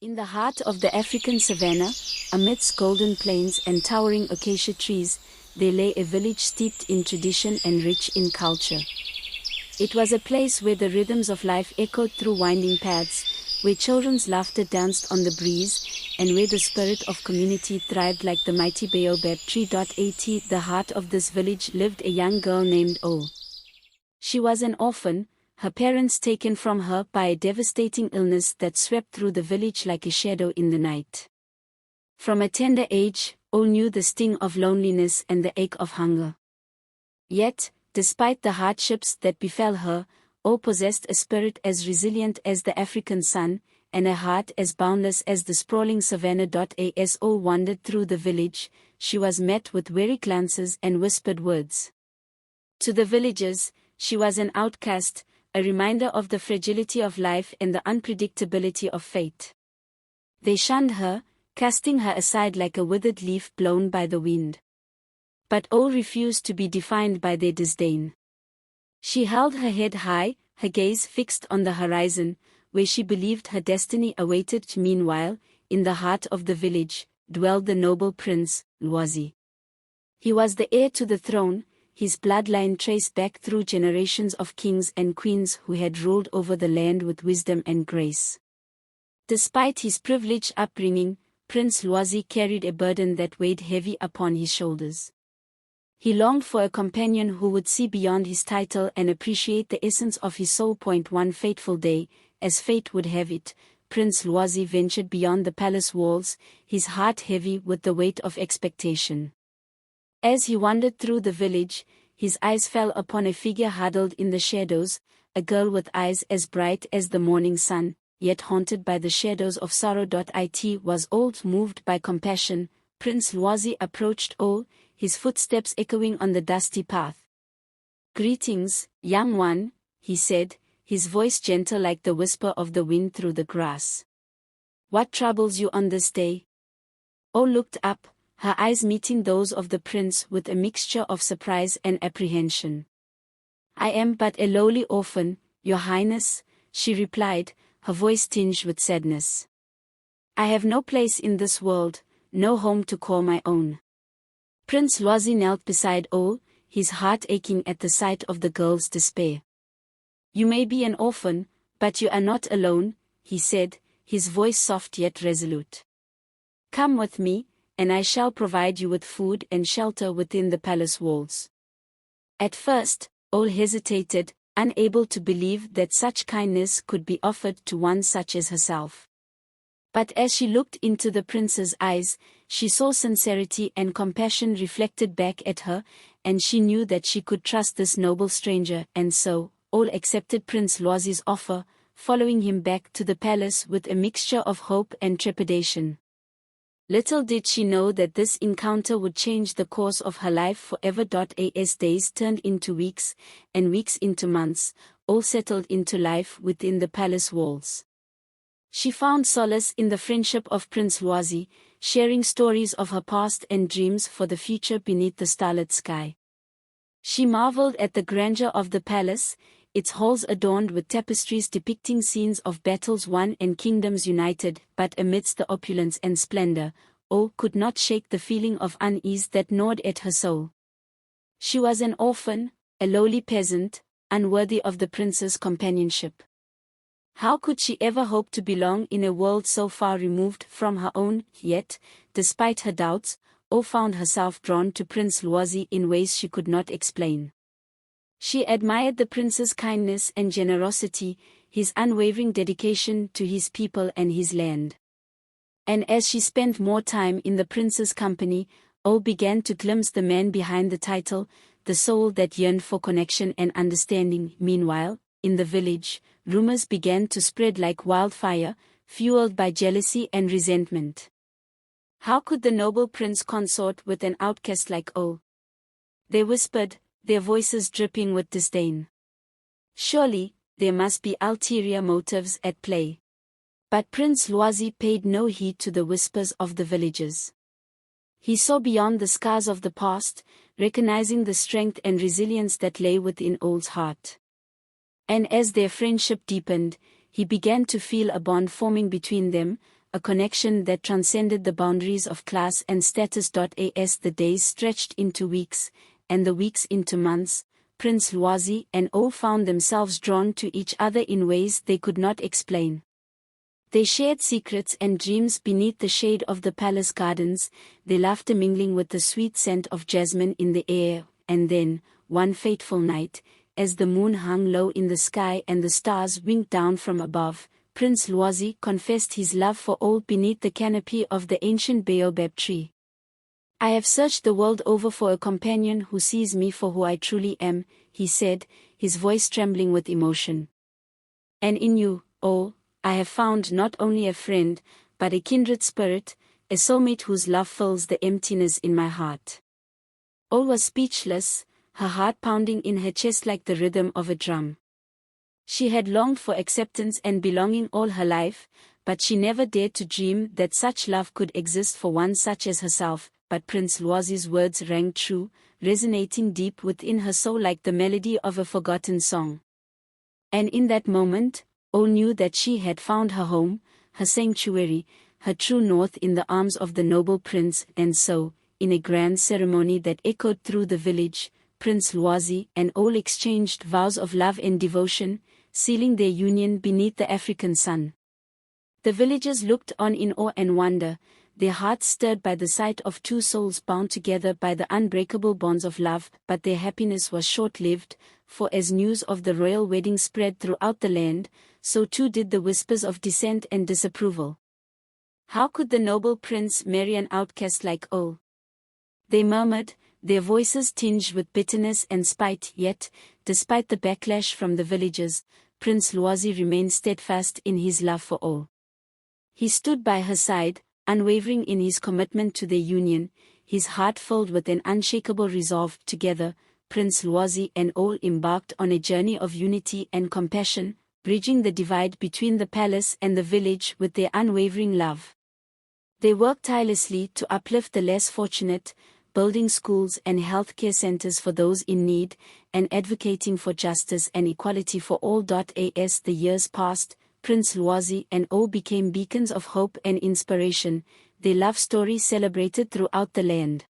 In the heart of the African savanna, amidst golden plains and towering acacia trees, there lay a village steeped in tradition and rich in culture. It was a place where the rhythms of life echoed through winding paths, where children's laughter danced on the breeze, and where the spirit of community thrived like the mighty baobab tree. At the heart of this village lived a young girl named O. She was an orphan, her parents taken from her by a devastating illness that swept through the village like a shadow in the night. From a tender age, O knew the sting of loneliness and the ache of hunger. Yet, despite the hardships that befell her, O possessed a spirit as resilient as the African sun, and a heart as boundless as the sprawling savanna. As O wandered through the village, she was met with weary glances and whispered words. To the villagers, she was an outcast, a reminder of the fragility of life and the unpredictability of fate. They shunned her, casting her aside like a withered leaf blown by the wind. But O refused to be defined by their disdain. She held her head high, her gaze fixed on the horizon, where she believed her destiny awaited. Meanwhile, in the heart of the village, dwelled the noble prince, Lwazi. He was the heir to the throne, his bloodline traced back through generations of kings and queens who had ruled over the land with wisdom and grace. Despite his privileged upbringing, Prince Lwazi carried a burden that weighed heavy upon his shoulders. He longed for a companion who would see beyond his title and appreciate the essence of his soul. One fateful day, as fate would have it, Prince Lwazi ventured beyond the palace walls, his heart heavy with the weight of expectation. As he wandered through the village, his eyes fell upon a figure huddled in the shadows, a girl with eyes as bright as the morning sun, yet haunted by the shadows of sorrow. It was old. Moved by compassion, Prince Lwazi approached O, his footsteps echoing on the dusty path. "Greetings, young one," he said, his voice gentle like the whisper of the wind through the grass. "What troubles you on this day?" O looked up, her eyes meeting those of the prince with a mixture of surprise and apprehension. "I am but a lowly orphan, your highness," she replied, her voice tinged with sadness. "I have no place in this world, no home to call my own." Prince Lwazi knelt beside O, his heart aching at the sight of the girl's despair. "You may be an orphan, but you are not alone," he said, his voice soft yet resolute. "Come with me, and I shall provide you with food and shelter within the palace walls." At first, O hesitated, unable to believe that such kindness could be offered to one such as herself. But as she looked into the prince's eyes, she saw sincerity and compassion reflected back at her, and she knew that she could trust this noble stranger, and so, O accepted Prince Lwazi's offer, following him back to the palace with a mixture of hope and trepidation. Little did she know that this encounter would change the course of her life forever. As days turned into weeks, and weeks into months, all settled into life within the palace walls. She found solace in the friendship of Prince Lwazi, sharing stories of her past and dreams for the future beneath the starlit sky. She marveled at the grandeur of the palace, its halls adorned with tapestries depicting scenes of battles won and kingdoms united, but amidst the opulence and splendor, O could not shake the feeling of unease that gnawed at her soul. She was an orphan, a lowly peasant, unworthy of the prince's companionship. How could she ever hope to belong in a world so far removed from her own? Yet, despite her doubts, O found herself drawn to Prince Lwazi in ways she could not explain. She admired the prince's kindness and generosity, his unwavering dedication to his people and his land. And as she spent more time in the prince's company, O began to glimpse the man behind the title, the soul that yearned for connection and understanding. Meanwhile, in the village, rumors began to spread like wildfire, fueled by jealousy and resentment. How could the noble prince consort with an outcast like O? They whispered, their voices dripping with disdain. Surely, there must be ulterior motives at play. But Prince Lwazi paid no heed to the whispers of the villagers. He saw beyond the scars of the past, recognizing the strength and resilience that lay within O's heart. And as their friendship deepened, he began to feel a bond forming between them, a connection that transcended the boundaries of class and status. As the days stretched into weeks, and the weeks into months, Prince Lwazi and O found themselves drawn to each other in ways they could not explain. They shared secrets and dreams beneath the shade of the palace gardens, their laughter mingling with the sweet scent of jasmine in the air, and then, one fateful night, as the moon hung low in the sky and the stars winked down from above, Prince Lwazi confessed his love for O beneath the canopy of the ancient baobab tree. "I have searched the world over for a companion who sees me for who I truly am," he said, his voice trembling with emotion. "And in you, O, I have found not only a friend, but a kindred spirit, a soulmate whose love fills the emptiness in my heart." O was speechless, her heart pounding in her chest like the rhythm of a drum. She had longed for acceptance and belonging all her life, but she never dared to dream that such love could exist for one such as herself. But Prince Lwazi's words rang true, resonating deep within her soul like the melody of a forgotten song. And in that moment, O knew that she had found her home, her sanctuary, her true north in the arms of the noble prince. And so, in a grand ceremony that echoed through the village, Prince Lwazi and O exchanged vows of love and devotion, sealing their union beneath the African sun. The villagers looked on in awe and wonder, their hearts stirred by the sight of two souls bound together by the unbreakable bonds of love. But their happiness was short-lived, for as news of the royal wedding spread throughout the land, so too did the whispers of dissent and disapproval. How could the noble prince marry an outcast like O? They murmured, their voices tinged with bitterness and spite. Yet, despite the backlash from the villagers, Prince Lwazi remained steadfast in his love for O. He stood by her side, unwavering in his commitment to their union, his heart filled with an unshakable resolve. Together, Prince Lwazi and O embarked on a journey of unity and compassion, bridging the divide between the palace and the village with their unwavering love. They worked tirelessly to uplift the less fortunate, building schools and healthcare centers for those in need, and advocating for justice and equality for all. As the years passed, Prince Lwazi and O became beacons of hope and inspiration, their love story celebrated throughout the land.